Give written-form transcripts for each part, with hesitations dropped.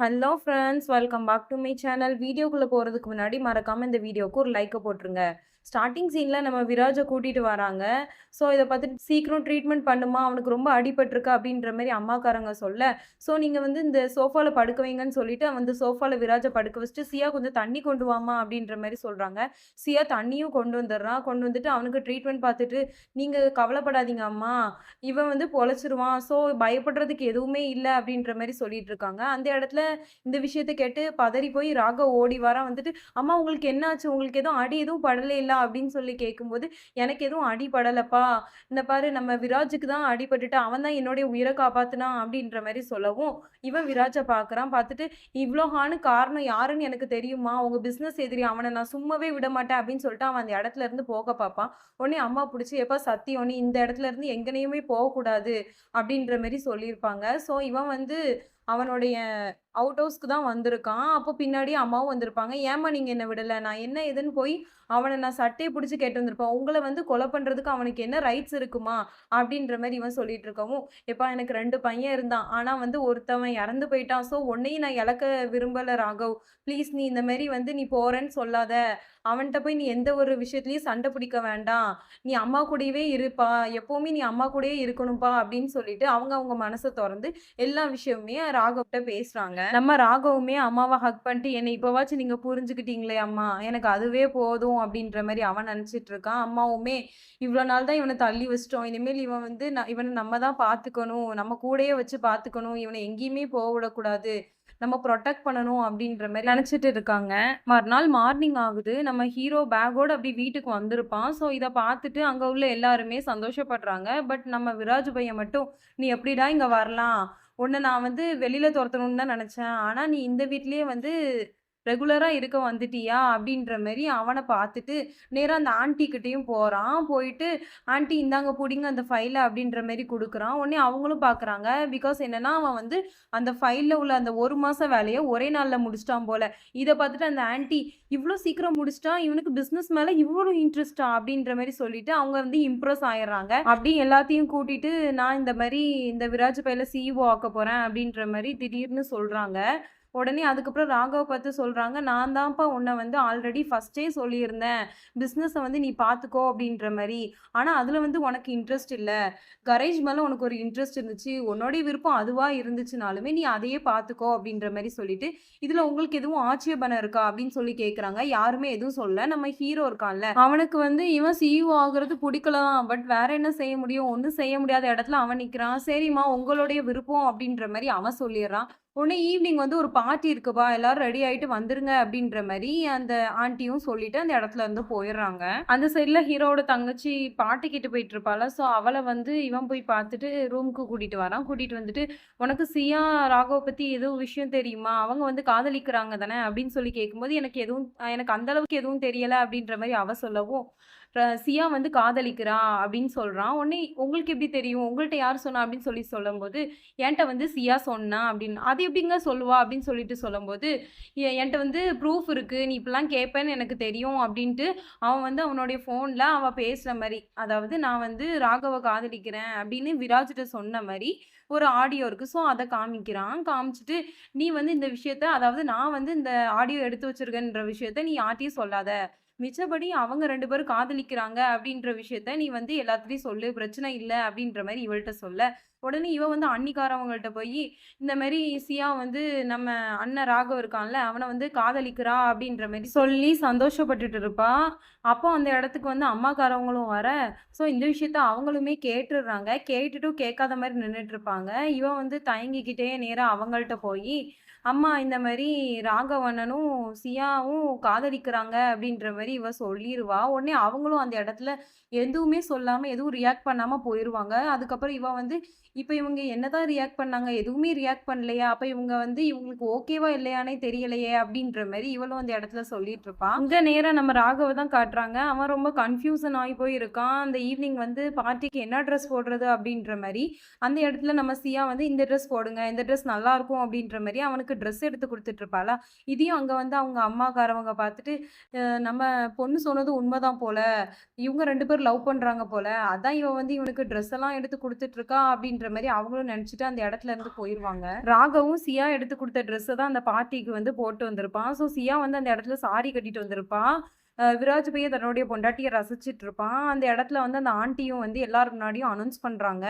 Hello friends, welcome back to my channel. வீடியோக்குள்ள போறதுக்கு முன்னாடி மறக்காம இந்த வீடியோக்கு ஒரு லைக்க போட்டுருங்க. ஸ்டார்ட்டிங் சீன்ல நம்ம விராஜ கூட்டிட்டு வராங்க. ஸோ இத பார்த்துட்டு சீக்கிரம் ட்ரீட்மெண்ட் பண்ணுமா, அவனுக்கு ரொம்ப அடிபட்டுருக்கு அப்படின்ற மாரி அம்மாக்காரங்க சொல்ல, ஸோ நீங்க வந்து இந்த சோஃபால படுக்க வைங்கன்னு சொல்லிட்டு அந்த சோஃபால விராஜ படுக்க வச்சுட்டு, சியா கொஞ்சம் தண்ணி கொண்டு வாம்மா அப்படின்ற மாரி சொல்றாங்க. சியா தண்ணியும் கொண்டு வந்துடுறான். கொண்டு வந்துட்டு அவனுக்கு ட்ரீட்மெண்ட் பார்த்துட்டு, நீங்க கவலைப்படாதீங்க அம்மா, இவன் வந்து பொழைச்சிருவான். ஸோ பயப்படுறதுக்கு எதுவுமே இல்ல அப்படின்ற மாரி சொல்லிட்டு இருக்காங்க. அந்த இடத்துல இந்த விஷயத்த கேட்டு பதறி போய் ராகவ் ஓடி வரான். வந்துட்டு, "அம்மா உங்களுக்கு என்ன ஆச்சு? உங்களுக்கு எதுவும் அடி எதுவும் படலைல்ல?" அப்படின்னு சொல்லி கேட்கும்போது, "எனக்கு எதுவும் அடி படலப்பா. இந்த பாரு நம்ம விராஜுக்கு தான் அடிபட்டுட்டு, அவன் தான் என்னுடைய உயிர காப்பாத்துனான்." அப்படின்ற மாரி சொல்லவும், இவன் விராஜ பார்க்குறான். பார்த்துட்டு, "இவ்ளோ காரணம் யாருன்னு எனக்கு தெரியுமா? உங்க பிசினஸ் எதிரி. அவன நான் சும்மாவே விடமாட்டேன்." அப்படின்னு சொல்லிட்டு அவன் அந்த இடத்துல இருந்து போக பார்ப்பான். உடனே அம்மா புடிச்சு, "எப்பா சத்தியம், நீ இந்த இடத்துல இருந்து எங்கனையுமே போகக்கூடாது." அப்படின்ற மாரி சொல்லியிருப்பாங்க. ஸோ இவன் வந்து அவனுடைய அவுட் ஹவுஸ்க்கு தான் வந்திருக்கான். அப்போ பின்னாடியே அம்மாவும் வந்திருப்பாங்க. "ஏம்மா நீங்க என்ன விடல? நான் என்ன ஏதுன்னு போய் அவன நான் சட்டைய புடிச்சு கேட்டு வந்திருப்பேன். உங்கள வந்து கொலை பண்றதுக்கு அவனுக்கு என்ன ரைட்ஸ் இருக்குமா?" அப்படின்ற மாரி இவன் சொல்லிட்டு இருக்கவும், "எப்பா எனக்கு 2 பையன் இருந்தான். ஆனா வந்து ஒருத்தவன் இறந்து போயிட்டான். ஸோ உன்னையும் நான் இழக்க விரும்பல ராகவ். ப்ளீஸ் நீ இந்த மாரி வந்து நீ போறேன்னு சொல்லாத. அவன்ட்ட போய் நீ எந்த ஒரு விஷயத்திலயும் சண்டை பிடிக்க வேண்டாம். நீ அம்மா கூடவே இருப்பா. எப்பவுமே நீ அம்மா கூடயே இருக்கணும்ப்பா." அப்படின்னு சொல்லிட்டு அவங்க அவங்க மனச தொறந்து எல்லா விஷயமுமே ராகவ்ட்ட பேசுறாங்க. நம்ம ராகவுமே அம்மாவ ஹக் பண்ணிட்டு, "என்னை இப்பவாச்சும் நீங்க புரிஞ்சுக்கிட்டீங்களே அம்மா, எனக்கு அதுவே போதும்." அப்படின்ற மாரி அவன் நெனச்சிட்டு இருக்கான். அம்மாவுமே, "இவ்வளோ நாள் தான் இவன தள்ளி வச்சுட்டோம். இனிமேல் இவன் வந்து இவன நம்ம தான் பார்த்துக்கணும். நம்ம கூடயே வச்சு பார்த்துக்கணும். இவன எங்கேயுமே விடக்கூடாது. நம்ம புரொடெக்ட் பண்ணணும்." அப்படின்ற மாரி நெனச்சிட்டு இருக்காங்க. மறுநாள் மார்னிங் ஆகுது. நம்ம ஹீரோ பேக்கோட அப்படி வீட்டுக்கு வந்திருப்பான். ஸோ இத பார்த்துட்டு அங்க உள்ள எல்லாருமே சந்தோஷப்படுறாங்க. பட் நம்ம விராஜ் பையன் மட்டும், "நீ எப்படிடா இங்க வரலாம்? உன்ன நான் வந்து வெளியில தொரத்தணும்னு தான் நெனச்சேன். ஆனா நீ இந்த வீட்லயே வந்து ரெகுலரா இருக்க வந்துட்டியா?" அப்படின்ற மாரி அவன பார்த்துட்டு, நேரா அந்த ஆன்டி கிட்டயும் போறான். போயிட்டு, "ஆன்டி இந்தாங்க புடிங்க அந்த ஃபைல." அப்படின்ற மாரி குடுக்குறான். உடனே அவங்களும் பார்க்குறாங்க. பிகாஸ் என்னன்னா, அவன் வந்து அந்த ஃபைல்ல உள்ள அந்த 1 மாச வேலைய ஒரே நாள்ல முடிச்சுட்டான் போல. இத பார்த்துட்டு அந்த ஆன்டி, "இவ்ளோ சீக்கிரம் முடிச்சுட்டான். இவனுக்கு பிசினஸ் மேல இவ்ளோ இன்ட்ரெஸ்ட்டா?" அப்படின்ற மாரி சொல்லிட்டு அவங்க வந்து இம்ப்ரெஸ் ஆயிர்றாங்க. அப்படி எல்லாத்தையும் கூட்டிட்டு, "நான் இந்த மாரி இந்த விராஜ் பையில சிஇஓ ஆக்க போறேன்." அப்படின்ற மாரி திடீர்னு சொல்றாங்க. உடனே அதுக்கப்புறம் ராகவ பார்த்து சொல்றாங்க, "நான் தான்ப்பா உன்ன வந்து ஆல்ரெடி ஃபர்ஸ்ட்டே சொல்லியிருந்தேன். பிசினஸ வந்து நீ பார்த்துக்கோ அப்படின்ற மாரி. ஆனா அதுல வந்து உனக்கு இன்ட்ரெஸ்ட் இல்ல. கரேஜ் மேல உனக்கு ஒரு இன்ட்ரெஸ்ட் இருந்துச்சு. உன்னுடைய விருப்பம் அதுவா இருந்துச்சுனாலுமே, நீ அதையே பார்த்துக்கோ." அப்படின்ற மாரி சொல்லிட்டு, "இதுல உங்களுக்கு எதுவும் ஆட்சேபணம் இருக்கா?" அப்படின்னு சொல்லி கேட்கறாங்க. யாருமே எதுவும் சொல்லல. நம்ம ஹீரோ இருக்கான்ல, அவனுக்கு வந்து இவன் சிஇஓ ஆகுறது புடிக்கல தான். பட் வேற என்ன செய்ய முடியும்? ஒண்ணும் செய்ய முடியாத இடத்துல அவன் நிக்கிறான். "சரிம்மா உங்களுடைய விருப்பம்." அப்படின்ற மாரி அவன் சொல்லிர்றான். உடனே ஈவ்னிங் வந்து ஒரு பார்ட்டி இருக்குப்பா, எல்லாரும் ரெடி ஆயிட்டு வந்துருங்க அப்படின்ற மாரி அந்த ஆன்ட்டியும் சொல்லிட்டு அந்த இடத்துல இருந்து போயிர்றாங்க. அந்த சைட்ல ஹீரோவோட தங்கச்சி பாட்டிக்கிட்ட போயிட்டுருப்பாள. ஸோ அவள வந்து இவன் போய் பார்த்துட்டு ரூமுக்கு கூட்டிட்டு வரான். கூட்டிட்டு வந்துட்டு, "உனக்கு சியா, ராகவ பத்தி எதுவும் விஷயம் தெரியுமா? அவங்க வந்து காதலிக்கிறாங்க தானே?" அப்படின்னு சொல்லி கேட்கும்போது, எனக்கு அந்த அளவுக்கு எதுவும் தெரியல." அப்படின்ற மாரி அவ சொல்லவும், சியா வந்து காதலிக்கிறா அப்படின்னு சொல்றான். உடனே, "உங்களுக்கு எப்படி தெரியும்? உங்கள்ட்ட யார் சொன்னா?" அப்படின்னு சொல்லும்போது, "என்ட்ட வந்து சியா சொன்னா." அப்படின்னு. "அது எப்படிங்க சொல்லுவா?" அப்படின்னு சொல்லிட்டு சொல்லும்போது, என்ட்ட வந்து ப்ரூஃப் இருக்கு. நீ இப்படிலாம் கேட்பேன்னு எனக்கு தெரியும்." அப்படின்ட்டு அவன் வந்து அவனுடைய ஃபோன்ல அவ பேசுற மாரி, அதாவது "நான் வந்து ராகவ காதலிக்கிறேன்." அப்படின்னு விராஜ்ட்ட சொன்ன மாரி ஒரு ஆடியோ இருக்கு. ஸோ அத காமிக்கிறான். காமிச்சுட்டு, "நீ வந்து இந்த விஷயத்த, அதாவது நான் வந்து இந்த ஆடியோ எடுத்து வச்சிருக்கேன்ற விஷயத்த நீ யார்ட்டயும் சொல்லாத. மிச்சபடி அவங்க 2 பேரும் காதலிக்கிறாங்க அப்படின்ற விஷயத்த நீ வந்து எல்லாத்துட்டயும் சொல்லு. பிரச்சனை இல்ல." அப்படின்ற மாரி இவள்ட்ட சொல்ல, உடனே இவ வந்து அண்ணிக்காரவங்கள்ட்ட போயி, "இந்த மாரி சியா வந்து நம்ம அண்ணன் ராகவ் இருக்கான்ல, அவன வந்து காதலிக்கிறா." அப்படின்ற மாரி சொல்லி சந்தோஷப்பட்டுட்டு இருப்பா. அப்போ அந்த இடத்துக்கு வந்து அம்மாக்காரவங்களும் வர, ஸோ இந்த விஷயத்த அவங்களுமே கேட்டுர்றாங்க. கேட்டுட்டும் கேட்காத மாரி நின்னுட்டுருப்பாங்க. இவ வந்து தயங்கிக்கிட்டே நேரா அவங்கள்ட்ட போயி, "அம்மா இந்த மாரி ராகவ் அண்ணனும், சியாவும் காதலிக்கிறாங்க." அப்படின்ற மாரி இவ சொல்லிருவா. உடனே அவங்களும் அந்த இடத்துல எதுவுமே சொல்லாம, எதுவும் ரியாக்ட் பண்ணாம போயிருவாங்க. அதுக்கப்புறம் இவ வந்து, "இப்ப இவங்க என்னதான் ரியாக்ட் பண்ணாங்க? எதுவுமே ரியாக்ட் பண்ணலையா? அப்ப இவங்க வந்து இவங்களுக்கு ஓகேவா இல்லையான்னே தெரியலையே." அப்படின்ற மாரி இவளும் அந்த இடத்துல சொல்லிட்டுருப்பா. இங்க நேரா நம்ம ராகவ தான் காட்டுறாங்க. அவன் ரொம்ப கன்ஃப்யூசன் ஆயி போய் இருக்கான். அந்த ஈவ்னிங் வந்து பார்ட்டிக்கு என்ன ட்ரெஸ் போடுறது அப்படின்ற மாரி, அந்த இடத்துல நம்ம சியா வந்து, "இந்த ட்ரெஸ் போடுங்க. இந்த ட்ரெஸ் நல்லாருக்கும்." அப்படின்ற மாரி அவனுக்கு ட்ரெஸ் எடுத்து குடுத்துட்டு இருப்பாளா, இதையும் அங்க வந்து அவங்க அம்மாக்காரவங்க பார்த்துட்டு, நம்ம பொண்ணு சொன்னது உண்மதான் போல. இவங்க 2 பேரும் லவ் பண்றாங்க போல. அதான் இவ வந்து இவனுக்கு ட்ரெஸ் எல்லாம் எடுத்து குடுத்துட்டு இருக்கா அப்படின்ற மாரி அவங்களும் நெனச்சுட்டு அந்த இடத்துல இருந்து போயிருவாங்க. ராகவும் சியா எடுத்து குடுத்த ட்ரெஸ்ஸ தான் அந்த பார்ட்டிக்கு வந்து போட்டு வந்திருப்பான். ஸோ சியா வந்து அந்த இடத்துல சாரி கட்டிட்டு வந்திருப்பா. விராஜ் பையன் தன்னுடைய பொண்டாட்டிய ரசிச்சுட்டு இருப்பான். அந்த இடத்துல வந்து அந்த ஆன்ட்டியும் வந்து எல்லார் முன்னாடியும் அனௌன்ஸ் பண்றாங்க.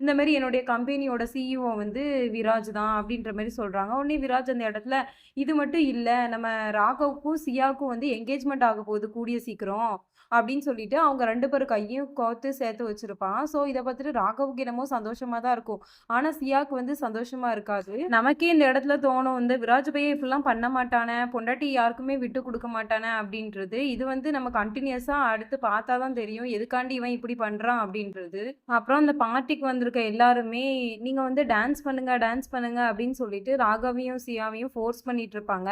இந்த மாரி என்னுடைய கம்பெனியோட சிஇஓ வந்து விராஜ் தான் அப்படின்ற மாரி சொல்றாங்க. உடனே விராஜ் அந்த இடத்துல இது மட்டும் இல்ல, நம்ம ராகவுக்கும், சியாவுக்கும் வந்து என்கேஜ்மெண்ட் ஆக போகுது கூடிய சீக்கிரம். அப்படின்னு சொல்லிட்டு அவங்க 2 பேர் கையும் கோர்த்து சேர்த்து வச்சிருப்பான். ஸோ இத பார்த்துட்டு ராகவுக்கு என்னமோ சந்தோஷமா தான் இருக்கும். ஆனா சியாக்கு வந்து சந்தோஷமா இருக்காது. நமக்கே இந்த இடத்துல தோணும், இந்த விராஜ் பையன் இப்படிலாம் பண்ண மாட்டானே, பொண்டாட்டி யாருக்குமே விட்டு குடுக்க மாட்டானே அப்படின்றது. இது வந்து நம்ம கன்டினியூஸா அடுத்து பார்த்தா தான் தெரியும். எதுக்காண்டி இவன் இப்படி பண்றான் அப்படின்றது. அப்புறம் அந்த பார்ட்டிக்கு வந்திருக்க எல்லாருமே, நீங்க வந்து டான்ஸ் பண்ணுங்க அப்படின்னு சொல்லிட்டு ராகவையும், சியாவையும் ஃபோர்ஸ் பண்ணிட்டு இருப்பாங்க.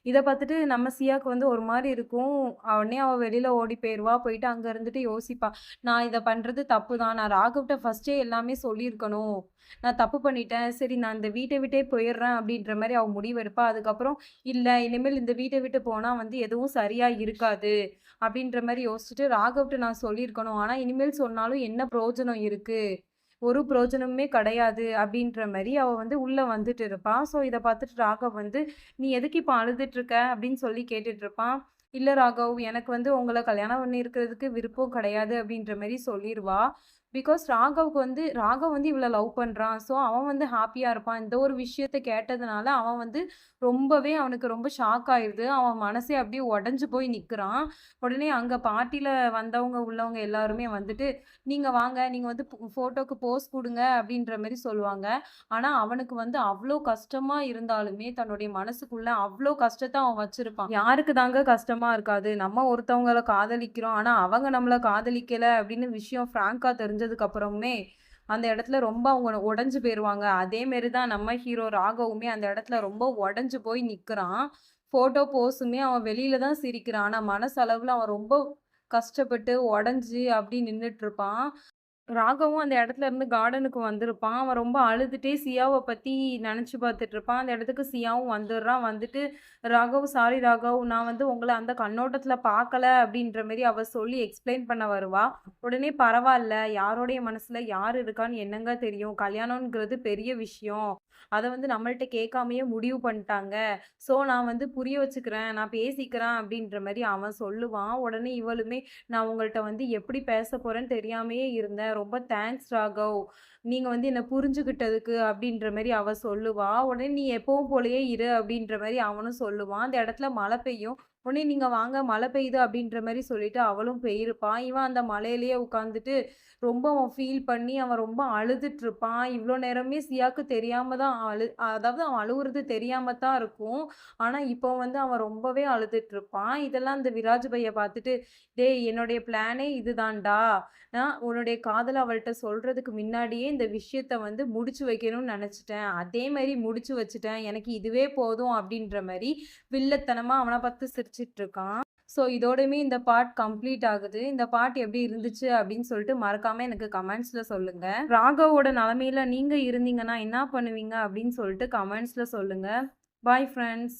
இத பார்த்துட்டு நம்ம சியாக்கு வந்து ஒரு மாரி இருக்கும். உடனே அவ வெளியில ஓடி போயிருவா. போயிட்டு அங்க இருந்துட்டு யோசிப்பா. நான் இத பண்றது தப்பு தான். நான் ராகவ்ட்ட ஃபர்ஸ்ட்டே எல்லாமே சொல்லியிருக்கணும். நான் தப்பு பண்ணிட்டேன். சரி நான் இந்த வீட்ட விட்டே போயிர்றேன் அப்படின்ற மாரி அவ முடிவெடுப்பா. அதுக்கப்புறம் இல்ல இனிமேல் இந்த வீட்ட விட்டு போனா வந்து எதுவும் சரியா இருக்காது. அப்படின்ற மாரி யோசிச்சுட்டு ராகவ்ட்ட நான் சொல்லியிருக்கணும். ஆனா இனிமேல் சொன்னாலும் என்ன பிரயோஜனம் இருக்கு? ஒரு பிரயோஜனமுமே கிடையாது அப்படின்ற மாரி அவ வந்து உள்ள வந்துட்டு இருப்பா. ஸோ இத பார்த்துட்டு ராகவ் வந்து, "நீ எதுக்கு இப்ப அழுதுட்டு இருக்க?" அப்படின்னு சொல்லி கேட்டுட்டு இருப்பான். "இல்ல ராகவ், எனக்கு வந்து உங்கள கல்யாணம் பண்ணி இருக்கிறதுக்கு விருப்பம் கிடையாது." அப்படின்ற மாரி சொல்லிருவா. பிகாஸ் ராகவ் வந்து இவள லவ் பண்றான். ஸோ அவன் வந்து ஹாப்பியா இருப்பான். இந்த ஒரு விஷயத்த கேட்டதுனால அவன் வந்து ரொம்பவே அவனுக்கு ரொம்ப ஷாக் ஆயிருது. அவன் மனசே அப்படியே உடைஞ்சு போய் நிக்கிறான். உடனே அங்க பார்ட்டில வந்தவங்க, உள்ளவங்க எல்லாருமே வந்துட்டு, "நீங்க வாங்க, நீங்க வந்து ஃபோட்டோக்கு போஸ் குடுங்க" அப்படின்ற மாரி சொல்லுவாங்க. ஆனா அவனுக்கு வந்து அவ்ளோ கஷ்டமா இருந்தாலுமே, தன்னுடைய மனசுக்குள்ள அவ்ளோ கஷ்டத்த அவன் வச்சிருப்பான். யாருக்கு தாங்க கஷ்டமா இருக்காது? நம்ம ஒருத்தவங்கள காதலிக்கிறோம். ஆனா அவங்க நம்மள காதலிக்கல அப்படின்னு விஷயம் ஃப்ராங்க்கா தெரிஞ்சதுக்கு அப்புறமே, அந்த இடத்துல ரொம்ப அவங்க உடைஞ்சு போயிருவாங்க. அதே மாரி தான் நம்ம ஹீரோ ராகவுமே அந்த இடத்துல ரொம்ப உடைஞ்சு போய் நிக்கிறான். ஃபோட்டோ போஸுமே அவன் வெளியில தான் சிரிக்கிறான். ஆனா மனசளவுல அவன் ரொம்ப கஷ்டப்பட்டு உடைஞ்சு அப்படி நின்னுட்டுருப்பான். ராகவும் அந்த இடத்துல இருந்து கார்டனுக்கு வந்திருப்பான். அவன் ரொம்ப அழுதுட்டே சியாவ பத்தி நெனச்சு பார்த்துட்டுருப்பான். அந்த இடத்துக்கு சியாவும் வந்துடுறான். வந்துட்டு, "ராகவ் சாரி ராகவ். நான் வந்து உங்கள அந்த கண்ணோட்டத்துல பார்க்கல." அப்படின்ற மாரி அவ சொல்லி எக்ஸ்ப்ளைன் பண்ண வருவா. உடனே பரவால்ல. யாருடைய மனசுல யார் இருக்கான்னு என்னங்க தெரியும்? கல்யாணம்ங்கிறது பெரிய விஷயம். அத வந்து நம்மள்ட்ட கேட்காமயே முடிவு பண்ணிட்டாங்க. ஸோ நான் வந்து புரிய வச்சுக்கிறேன். நான் பேசிக்கிறேன் அப்படின்ற மாரி அவன் சொல்லுவான். உடனே இவளுமே நான் உங்கள்ட்ட வந்து எப்படி பேச போறேன்னு தெரியாமயே இருந்தேன். ரொம்ப தேங்க்ஸ் ராகவ். நீங்க வந்து என்ன புரிஞ்சுகிட்டதுக்கு அப்படின்ற மாரி அவ சொல்லுவா. உடனே நீ எப்பவும் போலயே இரு அப்படின்ற மாரி அவனும் சொல்லுவான். அந்த இடத்துல மழை பெய்யும். உடனே நீங்க வாங்க மழை பெய்யுது அப்படின்ற மாரி சொல்லிட்டு அவளும் போயிருப்பான். இவன் அந்த மழையிலேயே உட்காந்துட்டு ரொம்ப அவன் ஃபீல் பண்ணி அவன் ரொம்ப அழுதுட்டு இருப்பான். இவ்ளோ நேரமே சியாக்கு தெரியாம தான் அதாவது அவன் அழுவுறது தெரியாம தான் இருக்கும். ஆனா இப்போ வந்து அவன் ரொம்பவே அழுதுட்டு இருப்பான். இதெல்லாம் இந்த விராஜ் பைய பார்த்துட்டு, "டேய் என்னுடைய பிளானே இதுதான்டா. உன்னுடைய காதல அவள்ட்ட சொல்றதுக்கு முன்னாடியே இந்த விஷயத்த வந்து முடிச்சு வைக்கணும்னு நெனச்சுட்டேன். அதே மாரி முடிச்சு வச்சுட்டேன். எனக்கு இதுவே போதும்." அப்படின்ற மாரி வில்லத்தனமா அவன பார்த்து சிரிச்சுட்டு இருக்கான். ஸோ இதோடயுமே இந்த பார்ட் கம்ப்ளீட் ஆகுது. இந்த பார்ட் எப்படி இருந்துச்சு அப்படின்னு சொல்லிட்டு மறக்காம எனக்கு கமெண்ட்ஸ்ல சொல்லுங்க. ராகவோட நிலைமையில நீங்க இருந்தீங்கன்னா என்ன பண்ணுவீங்க அப்படின்னு சொல்லிட்டு கமெண்ட்ஸ்ல சொல்லுங்க. Bye friends.